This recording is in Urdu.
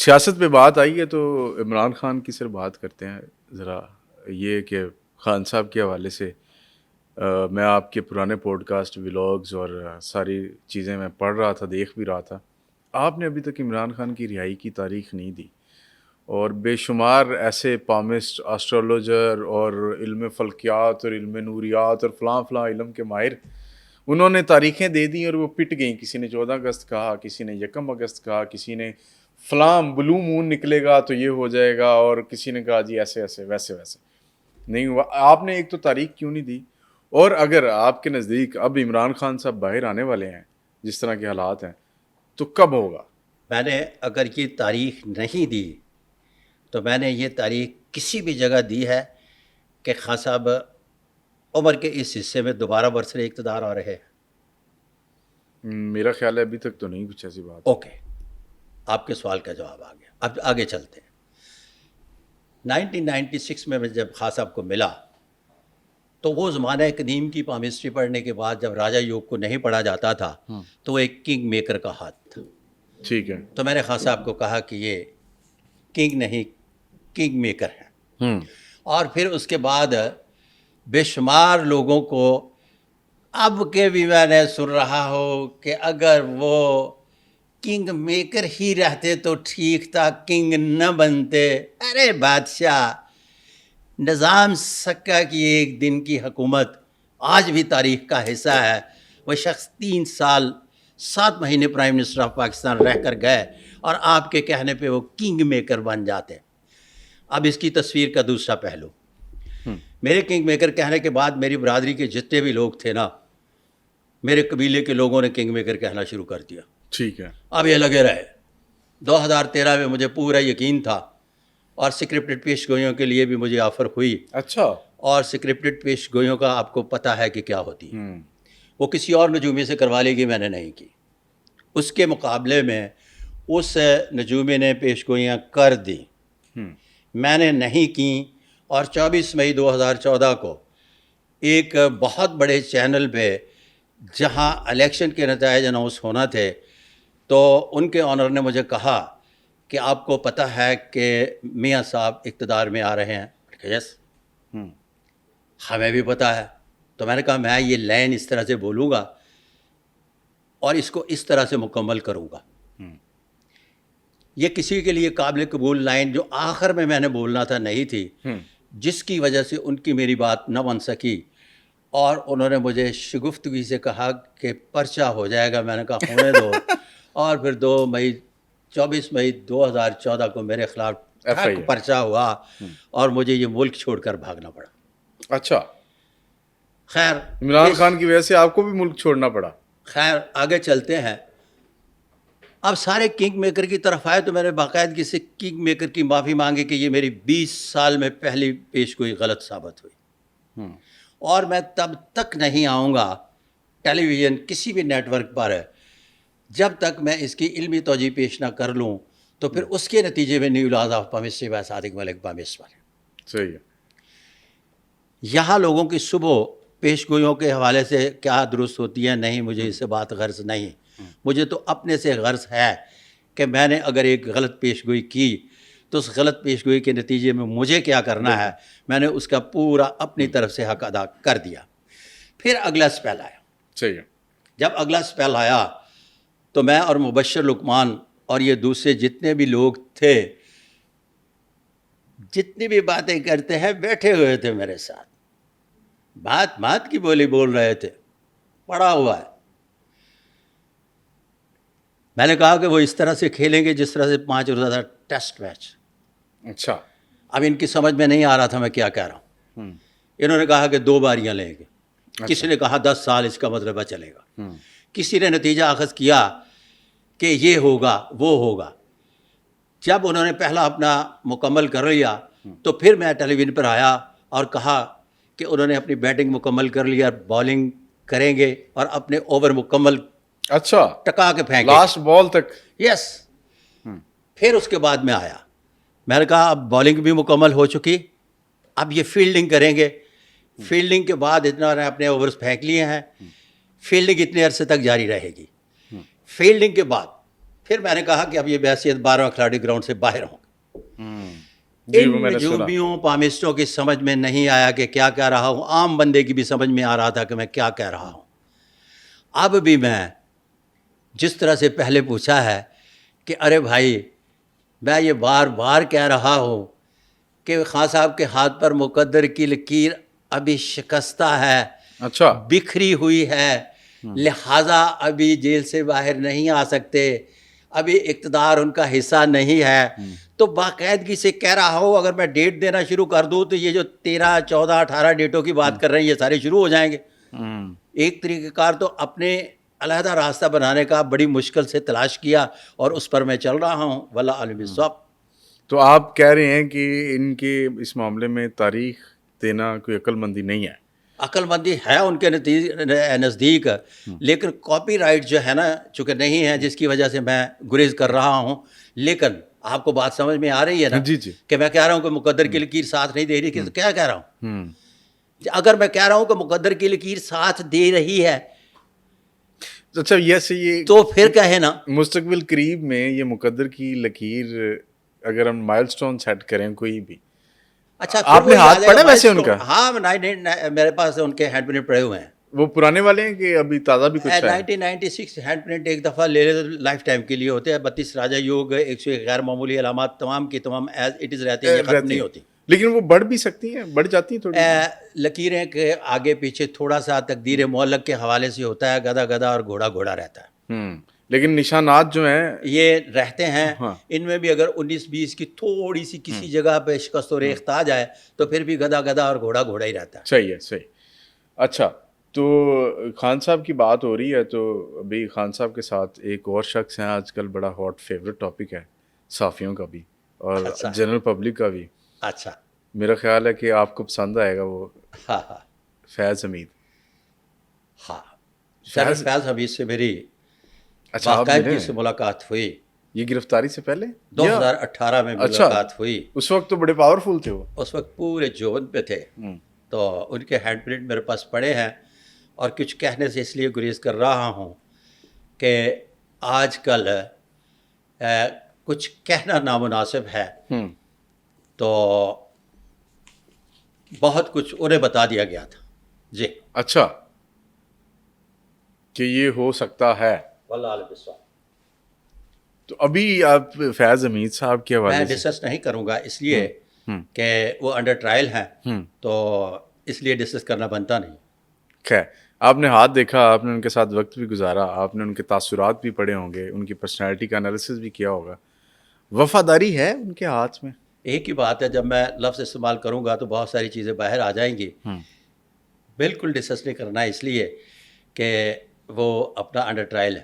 سیاست پہ بات آئی ہے تو عمران خان کی سر بات کرتے ہیں ذرا. یہ کہ خان صاحب کے حوالے سے میں آپ کے پرانے پوڈ کاسٹ ولاگز اور ساری چیزیں میں پڑھ رہا تھا، دیکھ بھی رہا تھا. آپ نے ابھی تک عمران خان کی رہائی کی تاریخ نہیں دی، اور بے شمار ایسے پامسٹ، اسٹرولوجر اور علم فلکیات اور علم نوریات اور فلاں فلاں علم کے ماہر، انہوں نے تاریخیں دے دیں اور وہ پٹ گئیں. کسی نے 14 اگست کہا، کسی نے 1 اگست کہا، کسی نے فلاں بلو مون نکلے گا تو یہ ہو جائے گا، اور کسی نے کہا جی ایسے ایسے ویسے ویسے. نہیں ہوا. آپ نے ایک تو تاریخ کیوں نہیں دی؟ اور اگر آپ کے نزدیک اب عمران خان صاحب باہر آنے والے ہیں جس طرح کے حالات ہیں تو کب ہوگا؟ میں نے اگر یہ تاریخ نہیں دی تو میں نے یہ تاریخ کسی بھی جگہ دی ہے کہ خان صاحب عمر کے اس حصے میں دوبارہ برسر اقتدار آ رہے ہیں. میرا خیال ہے ابھی تک تو نہیں کچھ ایسی بات. اوکے، آپ کے سوال کا جواب آ گیا. اب آگے چلتے ہیں. 1996 میں جب خان صاحب کو ملا تو وہ زمانہ قدیم کی پامسٹری پڑھنے کے بعد جب راجا یوگ کو نہیں پڑھا جاتا تھا تو وہ ایک کنگ میکر کا ہاتھ تھا. ٹھیک ہے. تو میں نے خان صاحب کو کہا کہ یہ کنگ نہیں، کنگ میکر ہے. اور پھر اس کے بعد بے شمار لوگوں کو اب کے بھی میں نے سن رہا ہوں کہ اگر وہ کنگ میکر ہی رہتے تو ٹھیک تھا، کنگ نہ بنتے. ارے بادشاہ، نظام سکہ کی ایک دن کی حکومت آج بھی تاریخ کا حصہ ہے. وہ شخص 3 سال 7 مہینے پرائم منسٹر آف پاکستان رہ کر گئے اور آپ کے کہنے پہ وہ کنگ میکر بن جاتے. اب اس کی تصویر کا دوسرا پہلو، میرے کنگ میکر کہنے کے بعد میری برادری کے جتنے بھی لوگ تھے نا، میرے قبیلے کے لوگوں نے کنگ میکر کہنا شروع کر دیا. ٹھیک ہے. اب یہ لگے رہے. 2013 میں مجھے پورا یقین تھا، اور سکرپٹڈ پیش گوئیوں کے لیے بھی مجھے آفر ہوئی. اچھا. اور سکرپٹڈ پیش گوئیوں کا آپ کو پتہ ہے کہ کیا ہوتی ہے. وہ کسی اور نجومی سے کروا لے گی، میں نے نہیں کی. اس کے مقابلے میں اس نجومی نے پیش گوئیاں کر دیں، میں نے نہیں کی. اور 24 مئی 2014 کو ایک بہت بڑے چینل پہ جہاں الیکشن کے نتائج اناؤنس ہونا تھے تو ان کے آنر نے مجھے کہا کہ آپ کو پتہ ہے کہ میاں صاحب اقتدار میں آ رہے ہیں. یس، ہمیں بھی پتہ ہے. تو میں نے کہا میں یہ لائن اس طرح سے بولوں گا اور اس کو اس طرح سے مکمل کروں گا. یہ کسی کے لیے قابل قبول لائن جو آخر میں نے بولنا تھا نہیں تھی، جس کی وجہ سے ان کی میری بات نہ بن سکی، اور انہوں نے مجھے شگفتگی سے کہا کہ پرچہ ہو جائے گا. میں نے کہا ہونے دو. اور پھر 24 مئی 2014 کو میرے خلاف پرچہ ہوا اور مجھے یہ ملک چھوڑ کر بھاگنا پڑا. اچھا. خیر، عمران خان کی وجہ سے آپ کو بھی ملک چھوڑنا پڑا. خیر آگے چلتے ہیں. اب سارے کنگ میکر کی طرف آئے تو میں نے باقاعدگی سے کنگ میکر کی معافی مانگی کہ یہ میری 20 سال میں پہلی پیش گوئی غلط ثابت ہوئی، اور میں تب تک نہیں آؤں گا ٹیلی ویژن کسی بھی نیٹ ورک پر جب تک میں اس کی علمی توجہ پیش نہ کر لوں. تو پھر اس کے نتیجے میں new laws of palmistry by Sadiq Malik palmist والے. صحیح ہے. یہاں لوگوں کی صبح پیش گوئیوں کے حوالے سے کیا درست ہوتی ہے نہیں، مجھے اس سے بات غرض نہیں. مجھے تو اپنے سے غرض ہے کہ میں نے اگر ایک غلط پیش گوئی کی تو اس غلط پیش گوئی کے نتیجے میں مجھے کیا کرنا ہے، میں نے اس کا پورا اپنی طرف سے حق ادا کر دیا. پھر اگلا سپیل آیا. صحیح ہے. جب اگلا سپیل آیا تو میں اور مبشر لقمان اور یہ دوسرے جتنے بھی لوگ تھے، جتنی بھی باتیں کرتے ہیں، بیٹھے ہوئے تھے میرے ساتھ، بات کی بولی بول رہے تھے، پڑا ہوا ہے. میں نے کہا کہ وہ اس طرح سے کھیلیں گے جس طرح سے 5 روزہ ٹیسٹ میچ. اچھا. اب ان کی سمجھ میں نہیں آ رہا تھا میں کیا کہہ رہا ہوں. انہوں نے کہا کہ 2 باریاں لیں گے. کسی نے کہا 10 سال اس کا مطلب ہے چلے گا. کسی نے نتیجہ اخذ کیا کہ یہ ہوگا وہ ہوگا. جب انہوں نے پہلا اپنا مکمل کر لیا تو پھر میں ٹیلی ویژن پر آیا اور کہا کہ انہوں نے اپنی بیٹنگ مکمل کر لیا، بالنگ کریں گے اور اپنے اوور مکمل اچھا ٹکا کے پھینکے لاسٹ بال تک. یس. پھر اس کے بعد میں آیا، میں نے کہا اب بالنگ بھی مکمل ہو چکی، اب یہ فیلڈنگ کریں گے. فیلڈنگ کے بعد اتنا نے اپنے اوورز پھینک لیے ہیں، فیلڈنگ اتنے عرصے تک جاری رہے گی. فیلڈنگ کے بعد پھر میں نے کہا کہ اب یہ بحیثیت 12واں کھلاڑی گراؤنڈ سے باہر ہوں. جی وہ ان میں نے سنا. نجومیوں پامسٹوں کی سمجھ میں نہیں آیا کہ کیا کہہ رہا ہوں. عام بندے کی بھی سمجھ میں آ رہا تھا کہ میں کیا کہہ رہا ہوں. اب بھی میں جس طرح سے پہلے پوچھا ہے کہ ارے بھائی میں یہ بار بار کہہ رہا ہوں کہ خان صاحب کے ہاتھ پر مقدر کی لکیر ابھی شکستہ ہے, اچھا بکھری ہوئی ہے, لہٰذا ابھی جیل سے باہر نہیں آ سکتے, ابھی اقتدار ان کا حصہ نہیں ہے. تو باقاعدگی سے کہہ رہا ہوں اگر میں ڈیٹ دینا شروع کر دوں تو یہ جو 13, 14, 18 ڈیٹوں کی بات کر رہے ہیں یہ سارے شروع ہو جائیں گے. ایک طریقہ کار تو اپنے علیحدہ راستہ بنانے کا بڑی مشکل سے تلاش کیا اور اس پر میں چل رہا ہوں. واللہ عالم بالصواب. تو آپ کہہ رہے ہیں کہ ان کے اس معاملے میں تاریخ دینا کوئی عقل مندی نہیں ہے. عقل مندی ہے ان کے نزدیک, لیکن کاپی رائٹ جو ہے نا چونکہ نہیں ہے, جس کی وجہ سے میں گریز کر رہا ہوں. لیکن آپ کو بات سمجھ میں آ رہی ہے نا جی جی کہ میں کہہ رہا ہوں کہ مقدر کی لکیر ساتھ نہیں دے رہی, کہ کیا کہہ رہا ہوں. اگر میں کہہ رہا ہوں کہ مقدر کی لکیر ساتھ دے رہی ہے اچھا یہ تو پھر کہے نا مستقبل قریب میں یہ مقدر کی لکیر اگر ہم مائل سٹون سیٹ کریں کوئی بھی. اچھا آپ نے ہاتھ پڑھا ویسے ان کا؟ ہاں میرے پاس ان کے ہینڈ پرنٹ پڑے ہوئے ہیں. وہ پرانے والے ہیں کہ ابھی تازہ بھی کچھ ہے؟ 1996 ہینڈ پرنٹ ایک دفعہ لے لے لائف ٹائم کے لیے ہوتے ہیں. 32 راجا یوگ 101 غیر معمولی علامات تمام کی تمام ایز اٹ از رہتی ہیں, یہ ختم نہیں ہوتی. لیکن وہ بڑھ بھی سکتی ہیں, بڑھ جاتی ہیں تھوڑی. لکیریں کے آگے پیچھے تھوڑا سا تقدیر معلق کے حوالے سے ہوتا ہے, گدا گدا اور گھوڑا گھوڑا رہتا ہے. لیکن نشانات جو ہیں یہ رہتے ہیں. ان میں بھی اگر 19-20 کی تھوڑی سی کسی جگہ پہ شکست و ریخت آ جائے تو پھر بھی گدا گدا اور گھوڑا گھوڑا ہی رہتا ہے. صحیح ہے, صحیح. اچھا تو خان صاحب کی بات ہو رہی ہے تو ابھی خان صاحب کے ساتھ ایک اور شخص ہیں آج کل, بڑا ہاٹ فیوریٹ ٹاپک ہے صحافیوں کا بھی اور جنرل پبلک کا بھی. اچھا میرا خیال ہے کہ آپ کو پسند آئے گا وہ. ہاں فیض حمید. ہاں فیض حمید سے میری اچھا باقاعدگی سے ملاقات ہوئی. یہ گرفتاری سے پہلے 2018 میں ملاقات ہوئی. اس وقت تو بڑے پاورفل تھے وہ, اس وقت پورے جوبن پہ تھے. تو ان کے ہینڈ پرنٹ میرے پاس پڑے ہیں اور کچھ کہنے سے اس لیے گریز کر رہا ہوں کہ آج کل کچھ کہنا نامناسب ہے. تو بہت کچھ انہیں بتا دیا گیا تھا. جی اچھا کہ یہ ہو سکتا ہے. واللہ علیہ السلام. تو ابھی آپ فیض حمید صاحب کے حوالے میں سے ڈسکس نہیں کروں گا اس لیے کہ وہ انڈر ٹرائل ہیں, تو اس لیے ڈسکس کرنا بنتا نہیں. خیر, آپ نے ہاتھ دیکھا, آپ نے ان کے ساتھ وقت بھی گزارا, آپ نے ان کے تاثرات بھی پڑھے ہوں گے, ان کی پرسنالٹی کا انالیسس بھی کیا ہوگا. وفاداری ہے ان کے ہاتھ میں. ایک ہی بات ہے, جب میں لفظ استعمال کروں گا تو بہت ساری چیزیں باہر آ جائیں گی. بالکل ڈسکس نہیں کرنا ہے اس لیے کہ وہ اپنا انڈر ٹرائل ہے.